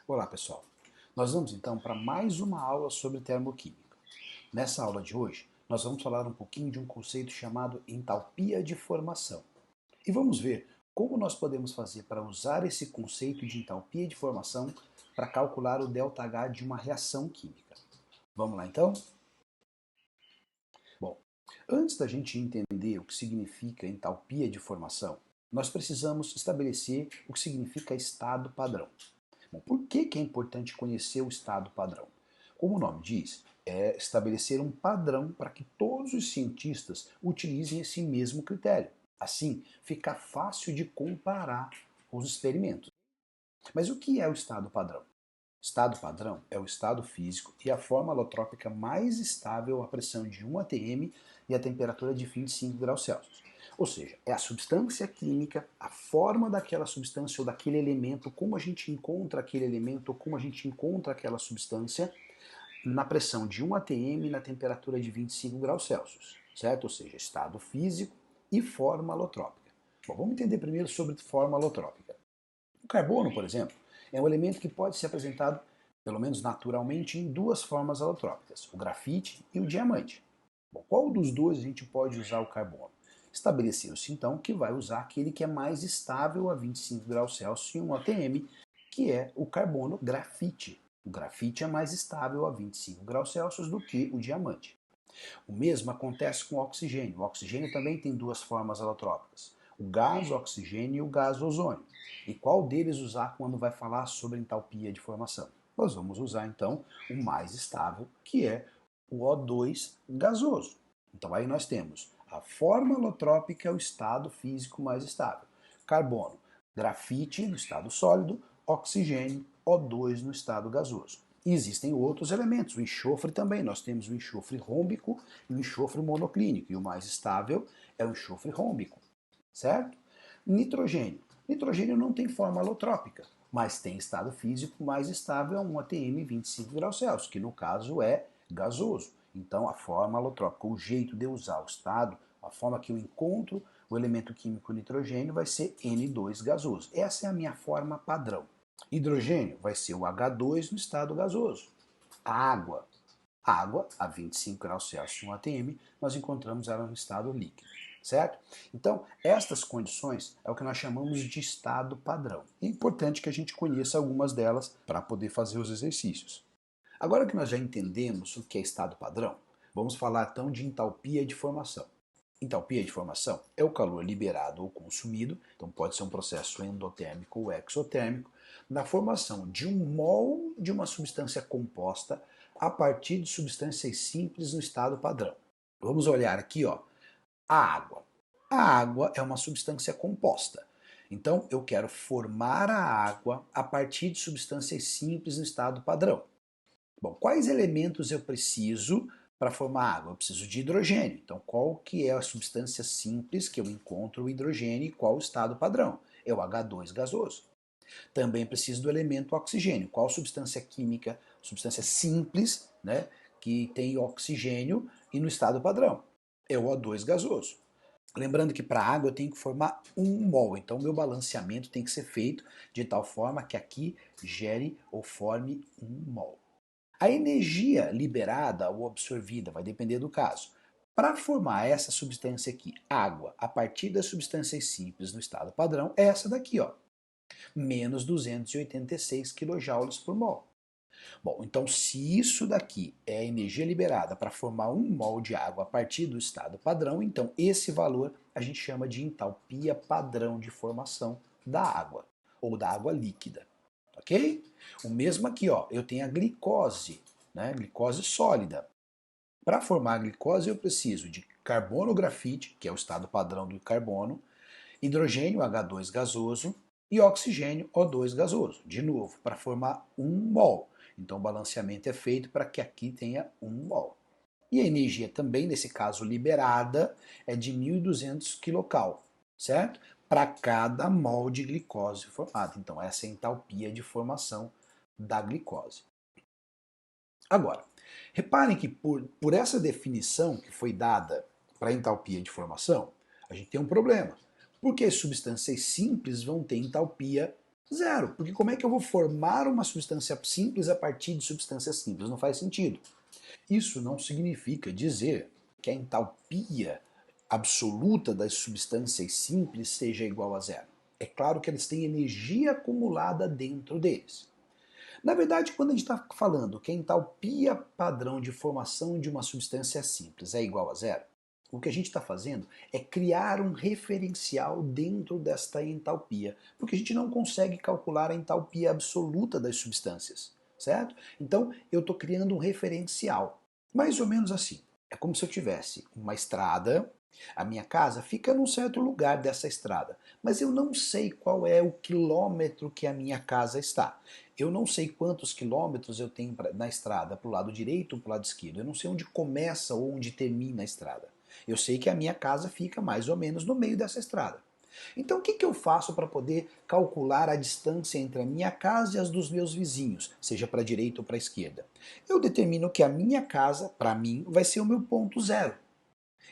Olá pessoal, nós vamos então para mais uma aula sobre termoquímica. Nessa aula de hoje, nós vamos falar um pouquinho de um conceito chamado entalpia de formação. E vamos ver como nós podemos fazer para usar esse conceito de entalpia de formação para calcular o ΔH de uma reação química. Vamos lá então? Bom, antes da gente entender o que significa entalpia de formação, nós precisamos estabelecer o que significa estado padrão. Bom, por que é importante conhecer o estado padrão? Como o nome diz, é estabelecer um padrão para que todos os cientistas utilizem esse mesmo critério. Assim, fica fácil de comparar os experimentos. Mas o que é o estado padrão? Estado padrão é o estado físico e a forma alotrópica mais estável à pressão de 1 atm e a temperatura de 25 graus Celsius. Ou seja, é a substância química, a forma daquela substância ou daquele elemento, como a gente encontra aquele elemento ou como a gente encontra aquela substância na pressão de 1 atm e na temperatura de 25 graus Celsius, certo? Ou seja, estado físico e forma alotrópica. Bom, vamos entender primeiro sobre forma alotrópica. O carbono, por exemplo, é um elemento que pode ser apresentado, pelo menos naturalmente, em duas formas alotrópicas, o grafite e o diamante. Bom, qual dos dois a gente pode usar o carbono? Estabeleceu-se então que vai usar aquele que é mais estável a 25 graus Celsius e 1 atm, que é o carbono grafite. O grafite é mais estável a 25 graus Celsius do que o diamante. O mesmo acontece com o oxigênio. O oxigênio também tem duas formas alotrópicas, o gás oxigênio e o gás ozônio. E qual deles usar quando vai falar sobre entalpia de formação? Nós vamos usar então o mais estável, que é o O2 gasoso. Então aí nós temos a forma alotrópica, o estado físico mais estável. Carbono, grafite no estado sólido, oxigênio, O2 no estado gasoso. E existem outros elementos, o enxofre também. Nós temos o enxofre rômbico e o enxofre monoclínico. E o mais estável é o enxofre rômbico, certo? Nitrogênio. Nitrogênio não tem forma alotrópica, mas tem estado físico mais estável a 1 atm 25 graus Celsius, que no caso é gasoso. Então a forma alotrópica, o jeito de usar o estado, a forma que eu encontro o elemento químico nitrogênio vai ser N2 gasoso. Essa é a minha forma padrão. Hidrogênio vai ser o H2 no estado gasoso. A água a 25 graus Celsius e 1 atm, nós encontramos ela no estado líquido, certo? Então, estas condições é o que nós chamamos de estado padrão. É importante que a gente conheça algumas delas para poder fazer os exercícios. Agora que nós já entendemos o que é estado padrão, vamos falar então de entalpia de formação. Entalpia de formação é o calor liberado ou consumido, então pode ser um processo endotérmico ou exotérmico, na formação de um mol de uma substância composta a partir de substâncias simples no estado padrão. Vamos olhar aqui, ó, a água. A água é uma substância composta. Então eu quero formar a água a partir de substâncias simples no estado padrão. Bom, quais elementos eu preciso para formar água? Eu preciso de hidrogênio. Então, qual que é a substância simples que eu encontro o hidrogênio e qual o estado padrão? É o H2 gasoso. Também preciso do elemento oxigênio. Qual substância química, substância simples, né, que tem oxigênio e no estado padrão? É o O2 gasoso. Lembrando que para a água eu tenho que formar 1 mol, então meu balanceamento tem que ser feito de tal forma que aqui gere ou forme 1 mol. A energia liberada ou absorvida vai depender do caso. Para formar essa substância aqui, água, a partir das substâncias simples no estado padrão, é essa daqui, ó, menos 286 kJ por mol. Bom, então se isso daqui é a energia liberada para formar 1 mol de água a partir do estado padrão, então esse valor a gente chama de entalpia padrão de formação da água, ou da água líquida. Ok? O mesmo aqui, ó, eu tenho a glicose, né? Glicose sólida. Para formar a glicose eu preciso de carbono grafite, que é o estado padrão do carbono, hidrogênio H2 gasoso e oxigênio O2 gasoso. De novo, para formar 1 mol. Então o balanceamento é feito para que aqui tenha 1 mol. E a energia também, nesse caso liberada, é de 1.200 kcal, certo? Para cada mol de glicose formado. Então essa é a entalpia de formação da glicose. Agora, reparem que por essa definição que foi dada para a entalpia de formação, a gente tem um problema. Porque as substâncias simples vão ter entalpia Zero, porque como é que eu vou formar uma substância simples a partir de substâncias simples? Não faz sentido. Isso não significa dizer que a entalpia absoluta das substâncias simples seja igual a zero. É claro que eles têm energia acumulada dentro deles. Na verdade, quando a gente está falando que a entalpia padrão de formação de uma substância simples é igual a zero, o que a gente está fazendo é criar um referencial dentro desta entalpia, porque a gente não consegue calcular a entalpia absoluta das substâncias, certo? Então, eu estou criando um referencial, mais ou menos assim. É como se eu tivesse uma estrada, a minha casa fica num certo lugar dessa estrada, mas eu não sei qual é o quilômetro que a minha casa está. Eu não sei quantos quilômetros eu tenho na estrada, para o lado direito ou para o lado esquerdo. Eu não sei onde começa ou onde termina a estrada. Eu sei que a minha casa fica mais ou menos no meio dessa estrada. Então o que eu faço para poder calcular a distância entre a minha casa e as dos meus vizinhos, seja para a direita ou para a esquerda? Eu determino que a minha casa, para mim, vai ser o meu ponto zero.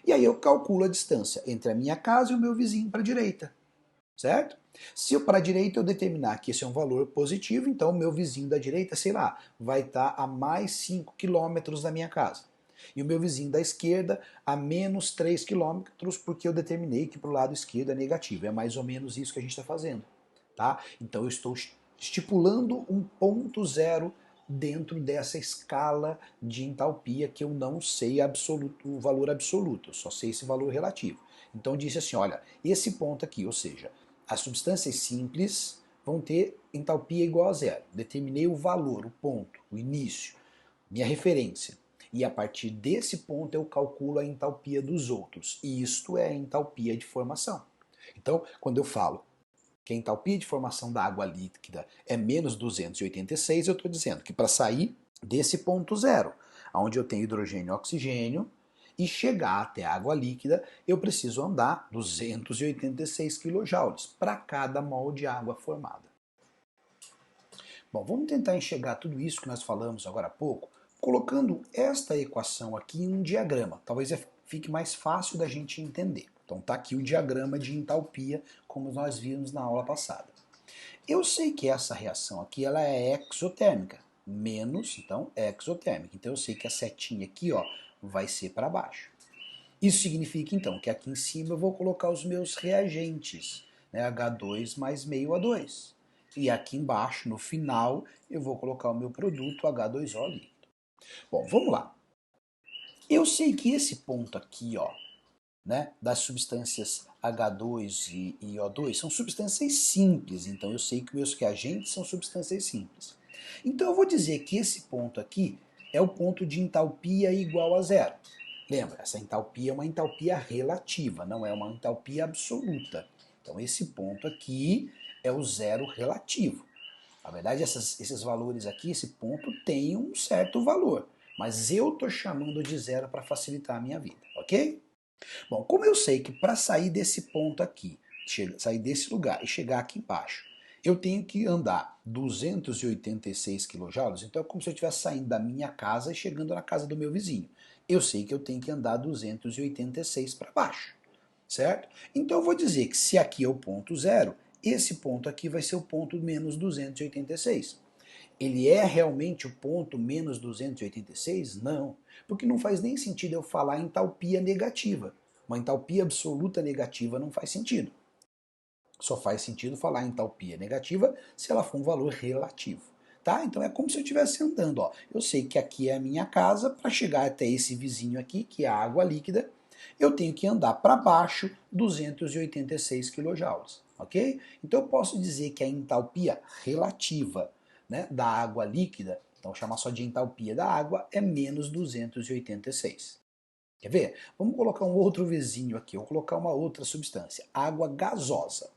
E aí eu calculo a distância entre a minha casa e o meu vizinho para a direita, certo? Se eu para a direita eu determinar que esse é um valor positivo, então o meu vizinho da direita, sei lá, vai estar a mais 5 quilômetros da minha casa. E o meu vizinho da esquerda a menos 3 quilômetros, porque eu determinei que para o lado esquerdo é negativo. É mais ou menos isso que a gente está fazendo. Tá? Então eu estou estipulando um ponto zero dentro dessa escala de entalpia que eu não sei absoluto, o valor absoluto, eu só sei esse valor relativo. Então disse assim, olha, esse ponto aqui, ou seja, as substâncias simples vão ter entalpia igual a zero. Determinei o valor, o ponto, o início, minha referência. E a partir desse ponto eu calculo a entalpia dos outros. E isto é a entalpia de formação. Então, quando eu falo que a entalpia de formação da água líquida é menos 286, eu estou dizendo que para sair desse ponto zero, onde eu tenho hidrogênio e oxigênio, e chegar até a água líquida, eu preciso andar 286 kJ para cada mol de água formada. Bom, vamos tentar enxergar tudo isso que nós falamos agora há pouco, colocando esta equação aqui em um diagrama. Talvez fique mais fácil da gente entender. Então está aqui o diagrama de entalpia, como nós vimos na aula passada. Eu sei que essa reação aqui ela é exotérmica, menos, então, exotérmica. Então eu sei que a setinha aqui ó, vai ser para baixo. Isso significa então que aqui em cima eu vou colocar os meus reagentes, né, H2 mais meio A2. E aqui embaixo, no final, eu vou colocar o meu produto H2O líquido. Bom, vamos lá. Eu sei que esse ponto aqui, ó, né, das substâncias H2 e O2 são substâncias simples, então eu sei que meus reagentes são substâncias simples. Então eu vou dizer que esse ponto aqui é o ponto de entalpia igual a zero. Lembra, essa entalpia é uma entalpia relativa, não é uma entalpia absoluta. Então esse ponto aqui é o zero relativo. Na verdade, esses valores aqui, esse ponto tem um certo valor, mas eu estou chamando de zero para facilitar a minha vida, ok? Bom, como eu sei que para sair desse ponto aqui, sair desse lugar e chegar aqui embaixo, eu tenho que andar 286 kJ, então é como se eu estivesse saindo da minha casa e chegando na casa do meu vizinho. Eu sei que eu tenho que andar 286 para baixo, certo? Então eu vou dizer que se aqui é o ponto zero, esse ponto aqui vai ser o ponto menos 286. Ele é realmente o ponto menos 286? Não, porque não faz nem sentido eu falar em entalpia negativa. Uma entalpia absoluta negativa não faz sentido. Só faz sentido falar em entalpia negativa se ela for um valor relativo. Tá? Então é como se eu estivesse andando. Ó. Eu sei que aqui é a minha casa, para chegar até esse vizinho aqui, que é a água líquida, eu tenho que andar para baixo 286 kJ. Ok? Então eu posso dizer que a entalpia relativa, né, da água líquida, então chamar só de entalpia da água, é menos 286. Quer ver? Vamos colocar um outro vizinho aqui, vou colocar uma outra substância, água gasosa.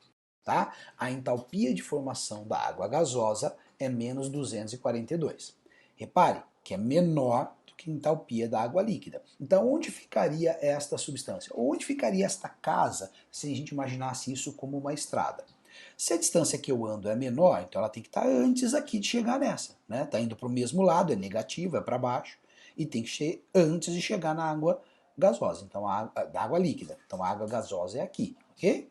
Tá? A entalpia de formação da água gasosa é menos 242. Repare que é menor do que a entalpia da água líquida. Então, onde ficaria esta substância? Ou onde ficaria esta casa se a gente imaginasse isso como uma estrada? Se a distância que eu ando é menor, então ela tem que estar antes aqui de chegar nessa. Né? Está indo para o mesmo lado, é negativo, é para baixo, e tem que ser antes de chegar na água gasosa, então da água líquida. Então a água gasosa é aqui, ok?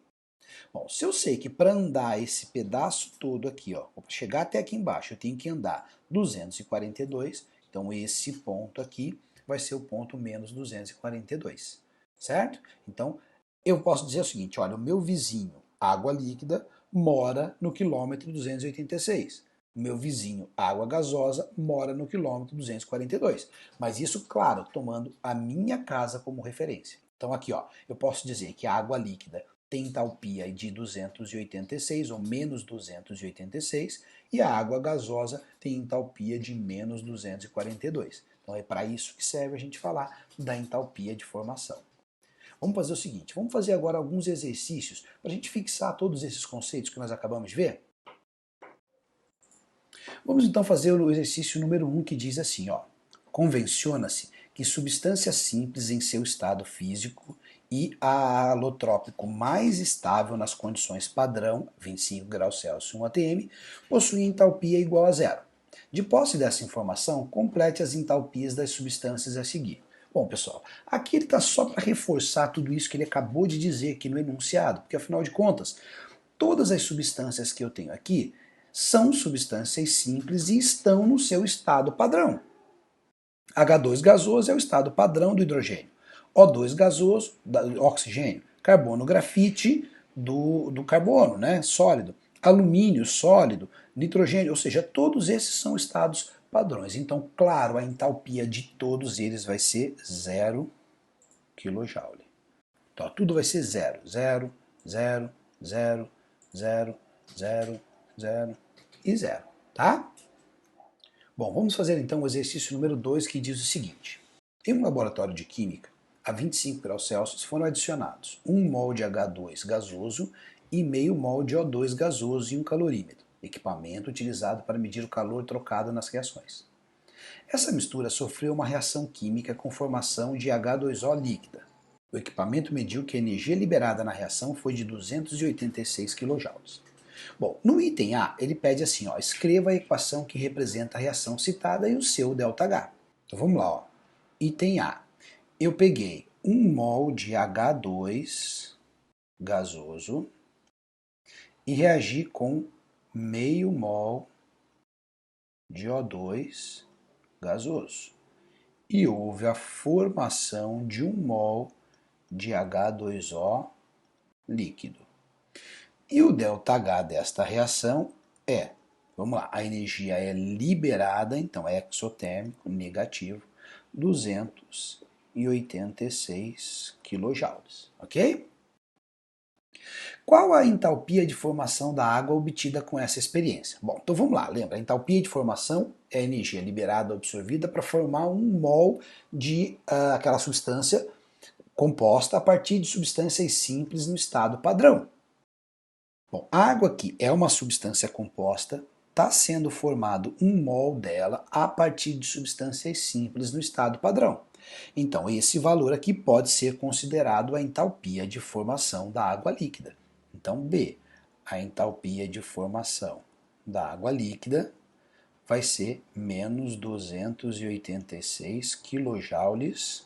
Bom, se eu sei que para andar esse pedaço todo aqui, ó, para chegar até aqui embaixo, eu tenho que andar 242, então esse ponto aqui vai ser o ponto menos 242, certo? Então, eu posso dizer o seguinte, olha, o meu vizinho, água líquida, mora no quilômetro 286. O meu vizinho, água gasosa, mora no quilômetro 242. Mas isso, claro, tomando a minha casa como referência. Então aqui, ó, eu posso dizer que a água líquida tem entalpia de 286 ou menos 286 e a água gasosa tem entalpia de menos 242. Então é para isso que serve a gente falar da entalpia de formação. Vamos fazer o seguinte, vamos fazer agora alguns exercícios para a gente fixar todos esses conceitos que nós acabamos de ver. Vamos então fazer o exercício número 1 que diz assim, ó, convenciona-se que substância simples em seu estado físico e a alotrópico mais estável nas condições padrão, 25 graus Celsius 1 atm, possui entalpia igual a zero. De posse dessa informação, complete as entalpias das substâncias a seguir. Bom, pessoal, aqui ele está só para reforçar tudo isso que ele acabou de dizer aqui no enunciado, porque afinal de contas, todas as substâncias que eu tenho aqui são substâncias simples e estão no seu estado padrão. H2 gasoso é o estado padrão do hidrogênio. O2 gasoso, oxigênio. Carbono, grafite do carbono, né, sólido. Alumínio, sólido. Nitrogênio, ou seja, todos esses são estados padrões. Então, claro, a entalpia de todos eles vai ser 0 kJ. Então, tudo vai ser 0, 0, 0, 0, 0, 0, 0 e 0, tá? Bom, vamos fazer então o exercício número 2 que diz o seguinte. Em um laboratório de química, a 25 graus Celsius foram adicionados 1 mol de H2 gasoso e meio mol de O2 gasoso em um calorímetro, equipamento utilizado para medir o calor trocado nas reações. Essa mistura sofreu uma reação química com formação de H2O líquida. O equipamento mediu que a energia liberada na reação foi de 286 kJ. Bom, no item A, ele pede assim, ó, escreva a equação que representa a reação citada e o seu ΔH. Então vamos lá, ó. Item A. Eu peguei 1 mol de H2 gasoso e reagi com meio mol de O2 gasoso. E houve a formação de 1 mol de H2O líquido. E o ΔH desta reação é, vamos lá, a energia é liberada, então é exotérmico, negativo, 286 kJ, ok? Qual a entalpia de formação da água obtida com essa experiência? Bom, então vamos lá, lembra, a entalpia de formação é a energia liberada ou absorvida para formar 1 mol de aquela substância composta a partir de substâncias simples no estado padrão. Bom, a água aqui é uma substância composta, está sendo formado 1 mol dela a partir de substâncias simples no estado padrão. Então, esse valor aqui pode ser considerado a entalpia de formação da água líquida. Então, B, a entalpia de formação da água líquida vai ser menos 286 kJ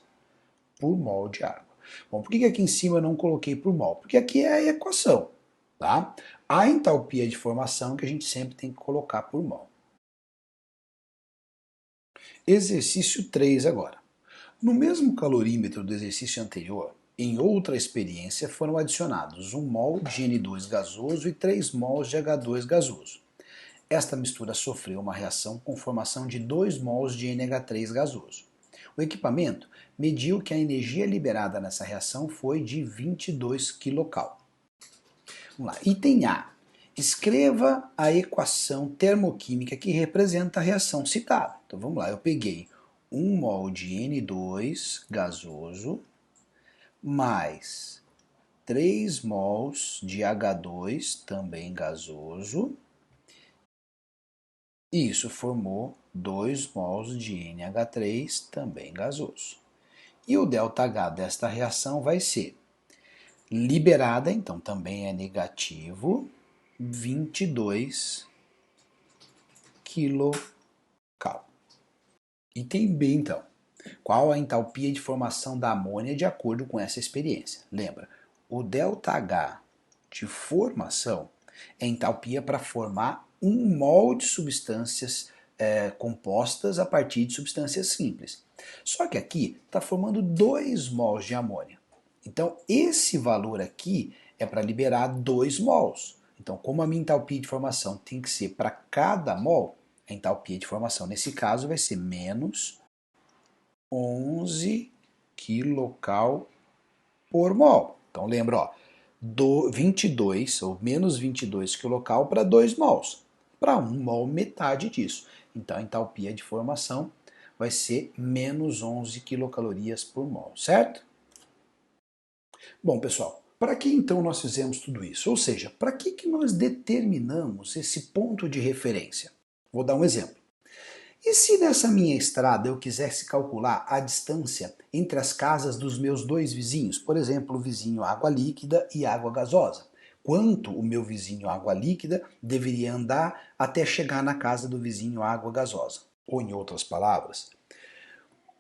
por mol de água. Bom, por que aqui em cima eu não coloquei por mol? Porque aqui é a equação. Tá? A entalpia de formação que a gente sempre tem que colocar por mol. Exercício 3 agora. No mesmo calorímetro do exercício anterior, em outra experiência foram adicionados 1 mol de N2 gasoso e 3 mols de H2 gasoso. Esta mistura sofreu uma reação com formação de 2 mols de NH3 gasoso. O equipamento mediu que a energia liberada nessa reação foi de 22 kcal. Vamos lá. Item A. Escreva a equação termoquímica que representa a reação citada. Então vamos lá, eu peguei 1 mol de N2 gasoso mais 3 mols de H2, também gasoso, e isso formou 2 mols de NH3, também gasoso. E o ΔH desta reação vai ser liberada, então também é negativo, 22 kcal. Item B, então. Qual a entalpia de formação da amônia de acordo com essa experiência? Lembra, o ΔH de formação é entalpia para formar um mol de substâncias compostas a partir de substâncias simples. Só que aqui está formando 2 mols de amônia. Então, esse valor aqui é para liberar 2 mols. Então, como a minha entalpia de formação tem que ser para cada mol, a entalpia de formação nesse caso vai ser menos 11 kcal por mol. Então, lembra, ó, 22 ou menos 22 kcal para 2 mols. Para 1 mol, metade disso. Então, a entalpia de formação vai ser menos 11 quilocalorias por mol, certo? Bom, pessoal, para que então nós fizemos tudo isso? Ou seja, para que nós determinamos esse ponto de referência? Vou dar um exemplo. E se nessa minha estrada eu quisesse calcular a distância entre as casas dos meus 2 vizinhos, por exemplo, o vizinho água líquida e água gasosa? Quanto o meu vizinho água líquida deveria andar até chegar na casa do vizinho água gasosa? Ou em outras palavras,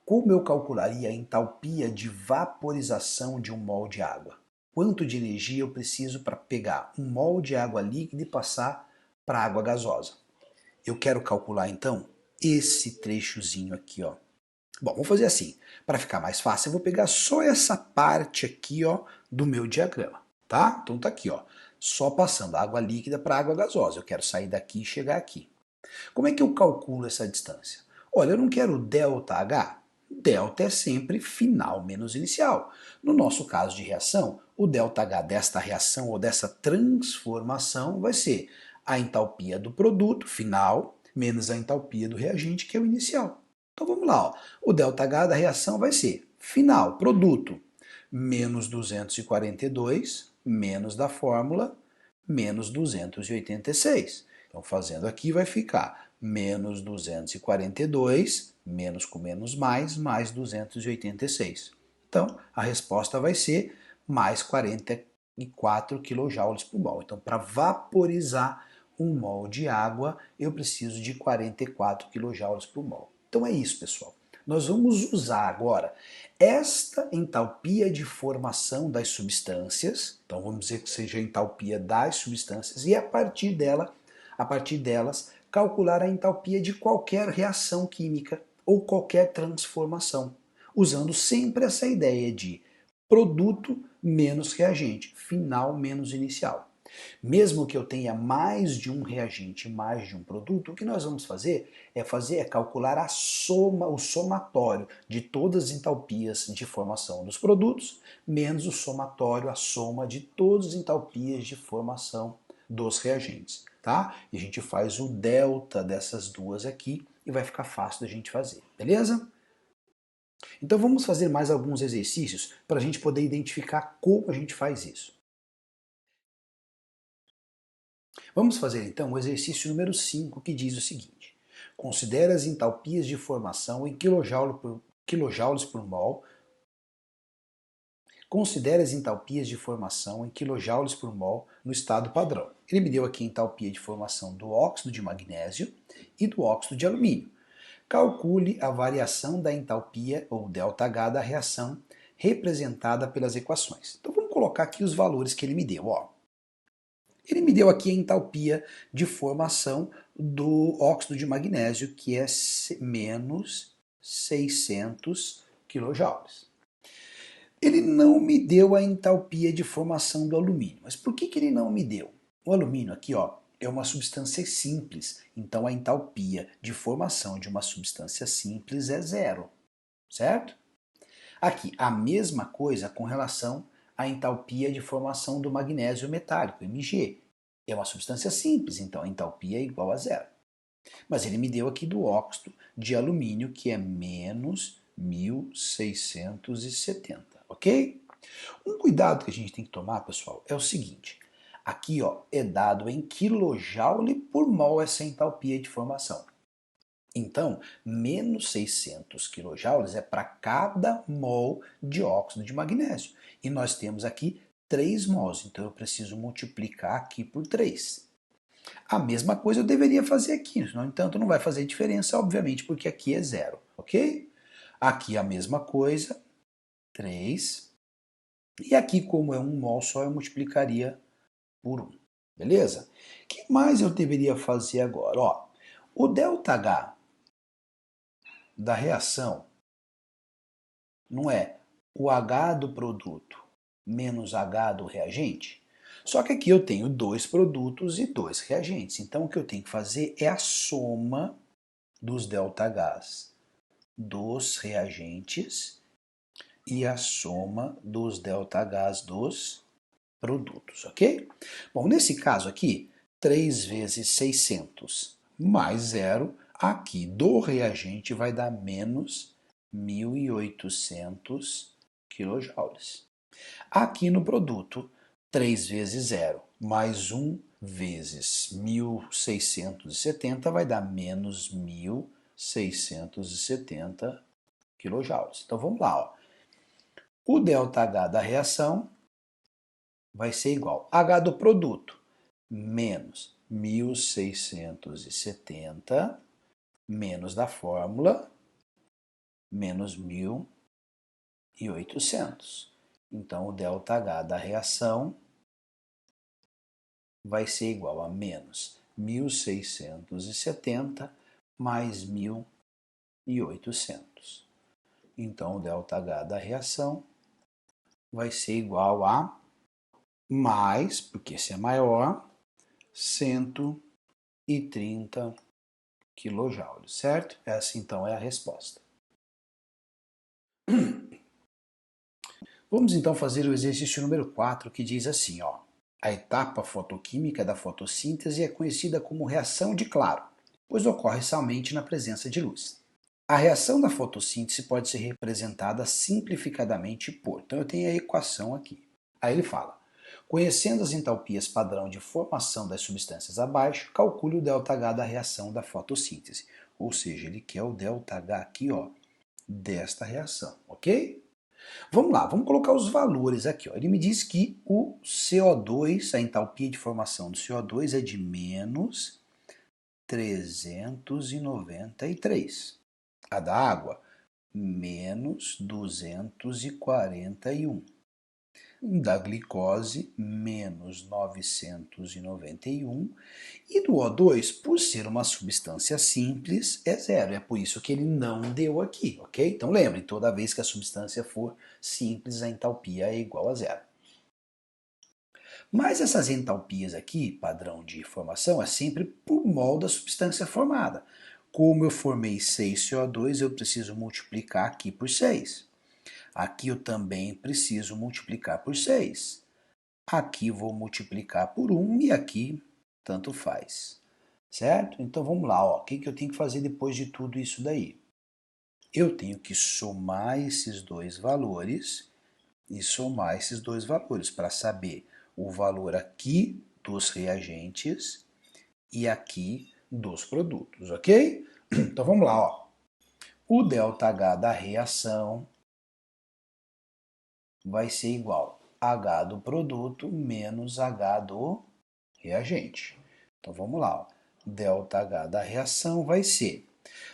como eu calcularia a entalpia de vaporização de um mol de água? Quanto de energia eu preciso para pegar um mol de água líquida e passar para água gasosa? Eu quero calcular então esse trechozinho aqui, ó. Bom, vamos fazer assim. Para ficar mais fácil, eu vou pegar só essa parte aqui, ó, do meu diagrama, tá? Então tá aqui, ó, só passando água líquida para água gasosa. Eu quero sair daqui e chegar aqui. Como é que eu calculo essa distância? Olha, eu não quero ΔH. Delta é sempre final menos inicial. No nosso caso de reação, o ΔH desta reação ou dessa transformação vai ser a entalpia do produto final menos a entalpia do reagente, que é o inicial. Então vamos lá, ó. O ΔH da reação vai ser final, produto, menos 242, menos da fórmula, menos 286. Então fazendo aqui vai ficar menos 242, menos com menos mais 286. Então a resposta vai ser mais 44 kJ por mol. Então para vaporizar um mol de água, eu preciso de 44 kJ por mol. Então é isso, pessoal. Nós vamos usar agora esta entalpia de formação das substâncias, então vamos dizer que seja a entalpia das substâncias, e a partir delas, calcular a entalpia de qualquer reação química ou qualquer transformação, usando sempre essa ideia de produto menos reagente, final menos inicial. Mesmo que eu tenha mais de um reagente, mais de um produto, o que nós vamos fazer é calcular a soma, o somatório de todas as entalpias de formação dos produtos, menos o somatório, a soma de todas as entalpias de formação dos reagentes, tá? E a gente faz o delta dessas duas aqui e vai ficar fácil da gente fazer, beleza? Então vamos fazer mais alguns exercícios para a gente poder identificar como a gente faz isso. Vamos fazer então o exercício número 5, que diz o seguinte: considere as entalpias de formação em quilojoules por mol. Considere as entalpias de formação em quilojoules por mol no estado padrão. Ele me deu aqui a entalpia de formação do óxido de magnésio e do óxido de alumínio. Calcule a variação da entalpia, ou ΔH, da reação representada pelas equações. Então vamos colocar aqui os valores que ele me deu, ó. Ele me deu aqui a entalpia de formação do óxido de magnésio, que é menos 600 kJ. Ele não me deu a entalpia de formação do alumínio. Mas por que ele não me deu? O alumínio aqui, ó, é uma substância simples, então a entalpia de formação de uma substância simples é zero, certo? Aqui, a mesma coisa com relação à entalpia de formação do magnésio metálico, Mg. É uma substância simples, então a entalpia é igual a zero. Mas ele me deu aqui do óxido de alumínio, que é menos 1670, ok? Um cuidado que a gente tem que tomar, pessoal, é o seguinte. Aqui, ó, é dado em quilojoule por mol essa entalpia de formação. Então, menos 600 kJ é para cada mol de óxido de magnésio. E nós temos aqui 3 mols, então eu preciso multiplicar aqui por 3. A mesma coisa eu deveria fazer aqui, no entanto não vai fazer diferença, obviamente, porque aqui é zero, ok? Aqui a mesma coisa, 3. E aqui, como é um mol só, eu multiplicaria por 1. Beleza? O que mais eu deveria fazer agora? Ó, o ΔH da reação não é o H do produto menos H do reagente? Só que aqui eu tenho 2 produtos e 2 reagentes. Então o que eu tenho que fazer é a soma dos ΔHs dos reagentes e a soma dos ΔHs dos produtos, ok? Bom, nesse caso aqui, 3 vezes 600 mais 0, aqui do reagente vai dar menos 1.800 kJ. Aqui no produto, 3 vezes 0 mais 1 vezes 1.670 vai dar menos 1.670 kJ. Então vamos lá, ó. O ΔH da reação vai ser igual a H do produto menos 1.670 menos da fórmula menos 1.800. Então o ΔH da reação vai ser igual a menos 1.670 mais 1.800. Então o ΔH da reação vai ser igual a mais, porque esse é maior, 130 kJ, certo? Essa então é a resposta. Vamos então fazer o exercício número 4, que diz assim, ó. A etapa fotoquímica da fotossíntese é conhecida como reação de claro, pois ocorre somente na presença de luz. A reação da fotossíntese pode ser representada simplificadamente por... Então eu tenho a equação aqui. Aí ele fala, conhecendo as entalpias padrão de formação das substâncias abaixo, calcule o ΔH da reação da fotossíntese. Ou seja, ele quer o ΔH aqui, ó, desta reação, ok? Vamos lá, vamos colocar os valores aqui. Ó. Ele me diz que o CO2, a entalpia de formação do CO2 é de menos 393. A da água, menos 241. Da glicose, menos 991. E do O2, por ser uma substância simples, é 0. É por isso que ele não deu aqui, ok? Então lembre, toda vez que a substância for simples, a entalpia é igual a 0. Mas essas entalpias aqui, padrão de formação, é sempre por mol da substância formada. Como eu formei 6 CO2, eu preciso multiplicar aqui por 6. Aqui eu também preciso multiplicar por 6. Aqui vou multiplicar por 1 e aqui tanto faz. Certo? Então vamos lá, ó. O que eu tenho que fazer depois de tudo isso daí? Eu tenho que somar esses dois valores e somar esses dois valores para saber o valor aqui dos reagentes e aqui dos produtos, ok? Então vamos lá, ó. O ΔH da reação vai ser igual a H do produto menos H do reagente. Então vamos lá, ó. ΔH da reação vai ser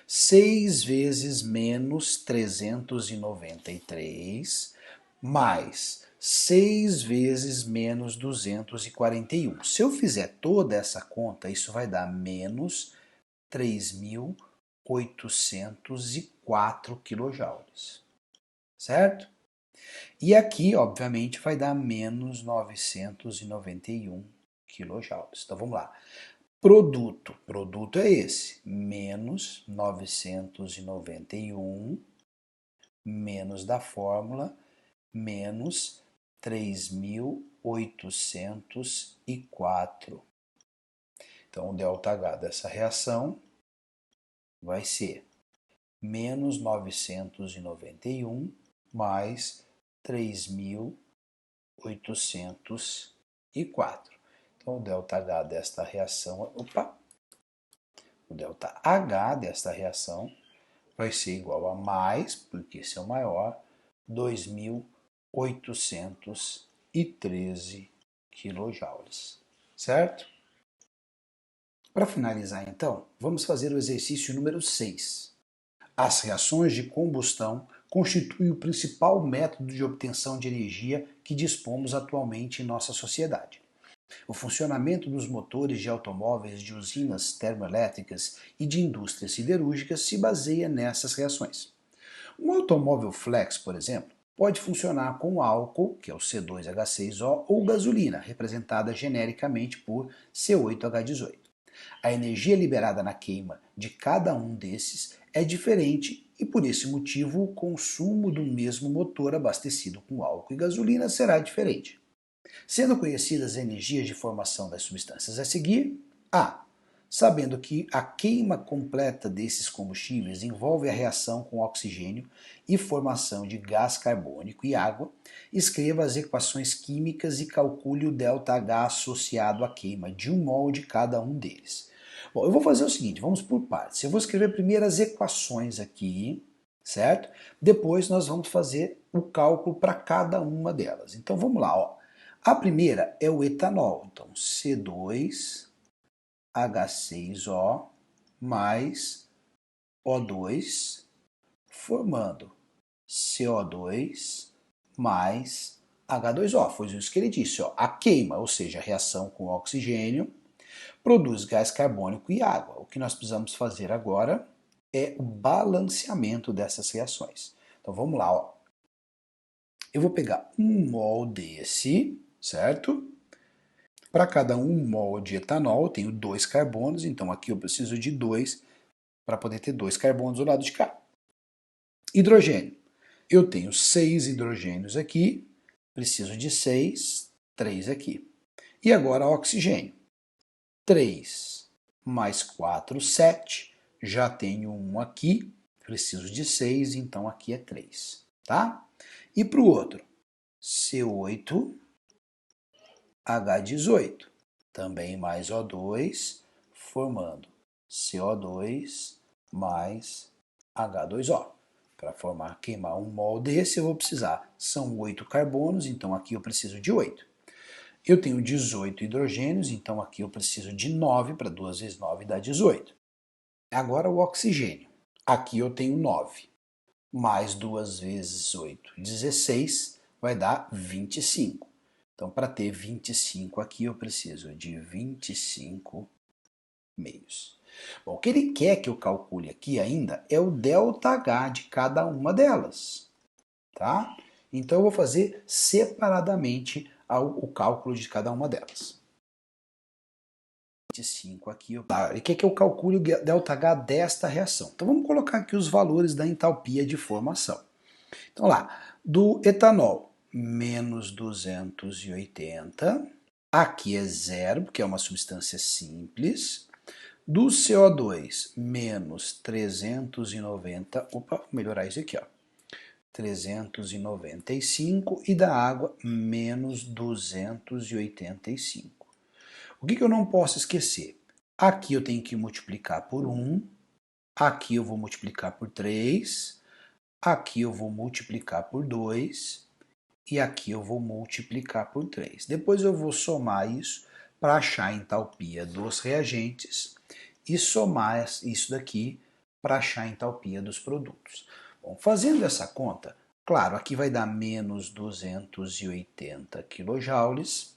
6 vezes menos 393 mais 6 vezes menos 241. Se eu fizer toda essa conta, isso vai dar menos 3.804 kJ. Certo? E aqui, obviamente, vai dar menos 991 kJ. Então vamos lá. Produto é esse, menos 991, menos da fórmula, menos 3.804. Então, o ΔH dessa reação vai ser menos 991 mais 3.804. Então, o ΔH desta reação, o ΔH desta reação vai ser igual a mais, porque esse é o maior, 2.813 kJ, certo? Para finalizar, então, vamos fazer o exercício número 6. As reações de combustão constituem o principal método de obtenção de energia que dispomos atualmente em nossa sociedade. O funcionamento dos motores de automóveis, de usinas termoelétricas e de indústrias siderúrgicas se baseia nessas reações. Um automóvel flex, por exemplo, pode funcionar com álcool, que é o C2H6O, ou gasolina, representada genericamente por C8H18. A energia liberada na queima de cada um desses é diferente e, por esse motivo, o consumo do mesmo motor abastecido com álcool e gasolina será diferente. Sendo conhecidas as energias de formação das substâncias a seguir, A. Sabendo que a queima completa desses combustíveis envolve a reação com oxigênio e formação de gás carbônico e água, escreva as equações químicas e calcule o ΔH associado à queima de 1 mol de cada um deles. Bom, eu vou fazer o seguinte, vamos por partes. Eu vou escrever primeiro as equações aqui, certo? Depois nós vamos fazer o cálculo para cada uma delas. Então vamos lá, ó. A primeira é o etanol, então C2H6O mais O2 formando CO2 mais H2O. Foi isso que ele disse, ó. A queima, ou seja, a reação com oxigênio, produz gás carbônico e água. O que nós precisamos fazer agora é o balanceamento dessas reações. Então vamos lá, ó. Eu vou pegar 1 mol desse, certo? Para cada 1 mol de etanol, eu tenho 2 carbonos, então aqui eu preciso de 2 para poder ter 2 carbonos do lado de cá. Hidrogênio. Eu tenho 6 hidrogênios aqui, preciso de 6, 3 aqui. E agora oxigênio. 3 mais 4, 7. Já tenho 1 aqui, preciso de 6, então aqui é 3. Tá? E para o outro, C8H18, também mais O2, formando CO2 mais H2O. Para queimar 1 mol desse, eu vou precisar, são 8 carbonos, então aqui eu preciso de 8. Eu tenho 18 hidrogênios, então aqui eu preciso de 9, para 2 vezes 9 dá 18. Agora o oxigênio. Aqui eu tenho 9, mais 2 vezes 8, 16, vai dar 25. Então, para ter 25 aqui, eu preciso de 25 meios. Bom, o que ele quer que eu calcule aqui ainda é o ΔH de cada uma delas, tá? Então, eu vou fazer separadamente o cálculo de cada uma delas. 25 aqui, ele quer que eu calcule o ΔH desta reação. Então, vamos colocar aqui os valores da entalpia de formação. Então, lá, do etanol, menos 280, aqui é zero, porque é uma substância simples. Do CO2, menos 390, opa, vou melhorar isso aqui, ó, 395, e da água, menos 285. O que eu não posso esquecer? Aqui eu tenho que multiplicar por 1, aqui eu vou multiplicar por 3, aqui eu vou multiplicar por 2 e aqui eu vou multiplicar por 3. Depois eu vou somar isso para achar a entalpia dos reagentes e somar isso daqui para achar a entalpia dos produtos. Bom, fazendo essa conta, claro, aqui vai dar menos 280 kJ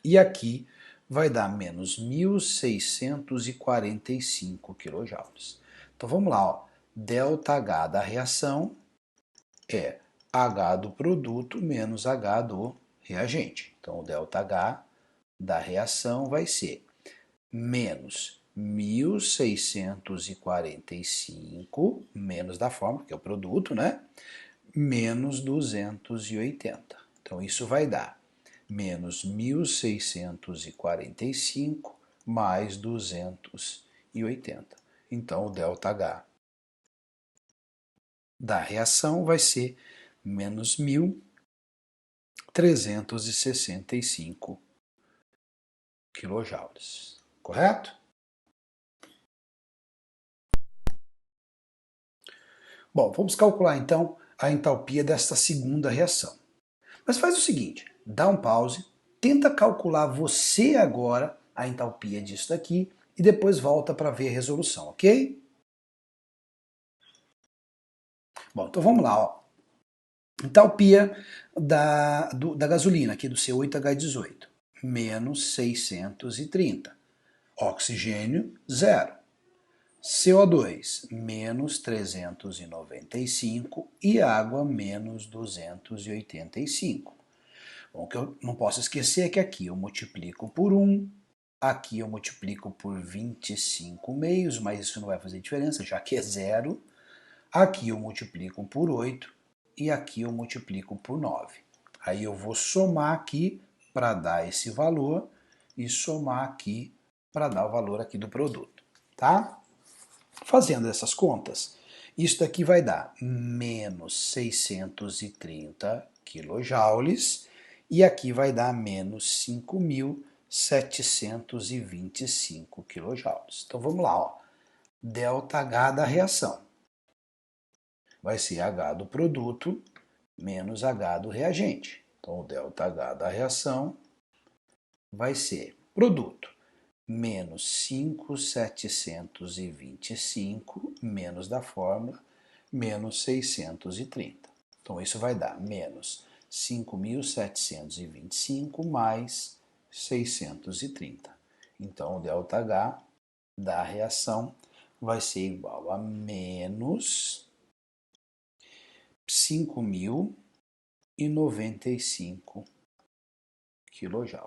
e aqui vai dar menos 1.645 kJ. Então vamos lá, ó. ΔH da reação é H do produto menos H do reagente. Então o ΔH da reação vai ser menos 1.645, menos da fórmula, que é o produto, né? Menos 280. Então isso vai dar menos 1.645 mais 280. Então o ΔH da reação vai ser menos 1.365 kJ. Correto? Bom, vamos calcular então a entalpia desta segunda reação. Mas faz o seguinte, dá um pause, tenta calcular você agora a entalpia disso daqui e depois volta para ver a resolução, ok? Bom, então vamos lá, ó. Entalpia da gasolina, aqui do C8H18. menos 630. Oxigênio, 0. CO2, menos 395 e água, menos 285. Bom, o que eu não posso esquecer é que aqui eu multiplico por 1, aqui eu multiplico por 25 meios, mas isso não vai fazer diferença, já que é 0. Aqui eu multiplico por 8 e aqui eu multiplico por 9. Aí eu vou somar aqui para dar esse valor e somar aqui para dar o valor aqui do produto, tá? Fazendo essas contas, isso daqui vai dar menos 630 kJ e aqui vai dar menos 5.725 kJ. Então vamos lá, ó. ΔH da reação vai ser H do produto menos H do reagente. Então o ΔH da reação vai ser produto menos 5.725 menos da fórmula, menos 630. Então isso vai dar menos 5.725 mais 630. Então o ΔH da reação vai ser igual a menos 5.095 kJ.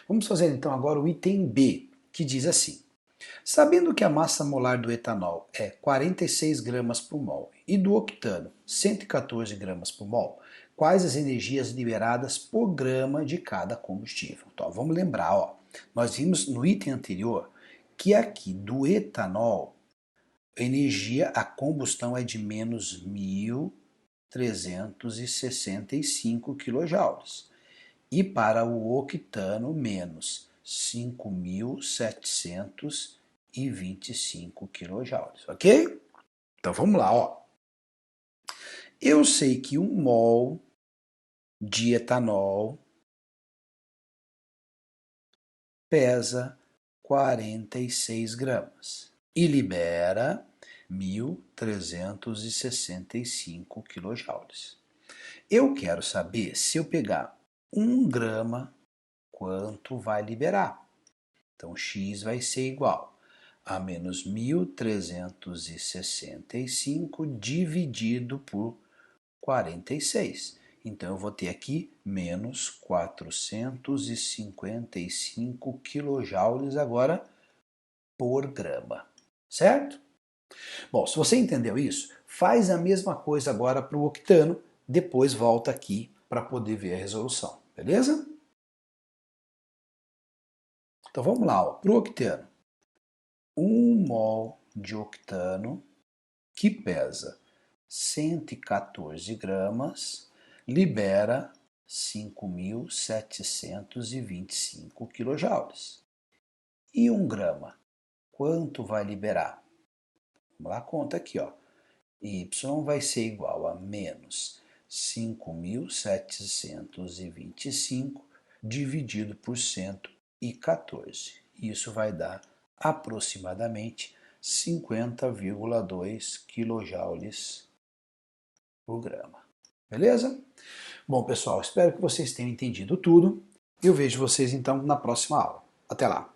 Vamos fazer então agora o item B, que diz assim: sabendo que a massa molar do etanol é 46 gramas por mol e do octano 114 gramas por mol, quais as energias liberadas por grama de cada combustível? Então, vamos lembrar, ó, nós vimos no item anterior que aqui do etanol, a energia, a combustão é de menos 1.365 kJ. E para o octano, menos 5.725 kJ, ok? Então vamos lá, ó. Eu sei que 1 mol de etanol pesa 46 gramas e libera 1.365 kJ. Eu quero saber se eu pegar 1 grama, quanto vai liberar. Então, X vai ser igual a menos 1.365 dividido por 46. Então, eu vou ter aqui menos 455 kJ agora por grama, certo? Bom, se você entendeu isso, faz a mesma coisa agora para o octano, depois volta aqui para poder ver a resolução, beleza? Então vamos lá, para o octano. 1 mol de octano, que pesa 114 gramas, libera 5.725 kJ. E 1 grama, quanto vai liberar? Vamos lá, conta aqui, ó. Y vai ser igual a menos 5.725 dividido por 114. Isso vai dar aproximadamente 50,2 kJ por grama. Beleza? Bom, pessoal, espero que vocês tenham entendido tudo. Eu vejo vocês então na próxima aula. Até lá!